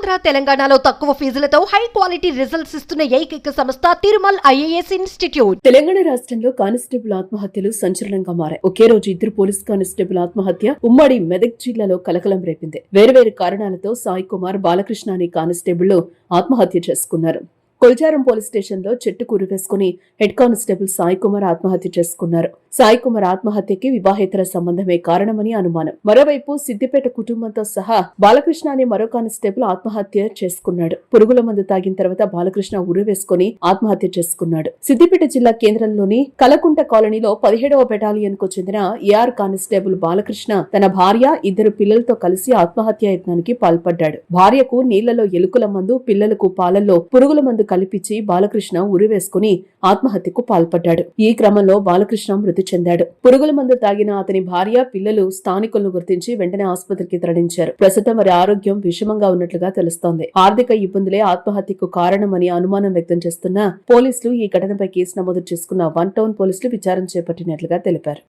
ఆంధ్ర తెలంగాణలో తక్కువ ఫీజులతో high quality results ఇస్తున్న ఏకైక సంస్థ తిరుమల్ ఐఏఎస్ ఇన్స్టిట్యూట్. తెలంగాణ రాష్ట్రంలో కానిస్టేబుల్ ఆత్మహత్యలు సంచలనంగా మారాయి. ఒకే రోజు ఇద్దరు పోలీస్ కానిస్టేబుల్ ఆత్మహత్య ఉమ్మడి మెదక్ జిల్లాలో కలకలం రేపింది. వేర్వేరు కారణాలతో సాయి కుమార్, బాలకృష్ణ అనే కానిస్టేబుల్ ఆత్మహత్య చేసుకున్నారు. కొల్చారం పోలీస్ స్టేషన్ లో చెట్టు కూరివేసుకుని హెడ్ కానిస్టేబుల్ సాయి కుమార్ ఆత్మహత్య చేసుకున్నారు. సాయి కుమార్ ఆత్మహత్యకి వివాహేతర సంబంధమే కారణమని అనుమానం. మరోవైపు సిద్దిపేట కుటుంబంతో సహా బాలకృష్ణ అనే మరో కానిస్టేబుల్ ఆత్మహత్య చేసుకున్నాడు. పురుగుల మందు తాగిన తర్వాత బాలకృష్ణ ఉరివేసుకుని ఆత్మహత్య చేసుకున్నాడు. సిద్దిపేట జిల్లా కేంద్రంలోని కలకుంట కాలనీలో 17వ బెటాలియన్ కు చెందిన ఏఆర్ కానిస్టేబుల్ బాలకృష్ణ తన భార్య, ఇద్దరు పిల్లలతో కలిసి ఆత్మహత్య యత్నానికి పాల్పడ్డాడు. భార్యకు నీళ్లలో ఎలుకల మందు, పిల్లలకు పాలల్లో పురుగుల మందు కల్పించి బాలకృష్ణ ఉరివేసుకుని ఆత్మహత్యకు పాల్పడ్డాడు. ఈ క్రమంలో బాలకృష్ణ మృతి చెందాడు. పురుగుల మందు తాగిన అతని భార్య, పిల్లలు స్థానికులను గుర్తించి వెంటనే ఆసుపత్రికి తరలించారు. ప్రస్తుతం వారి ఆరోగ్యం విషమంగా ఉన్నట్లుగా తెలుస్తోంది. ఆర్థిక ఇబ్బందులే ఆత్మహత్యకు కారణమని అనుమానం వ్యక్తం చేస్తున్న పోలీసులు ఈ ఘటనపై కేసు నమోదు చేసుకున్న వన్ టౌన్ పోలీసులు విచారణ చేపట్టినట్లుగా తెలిపారు.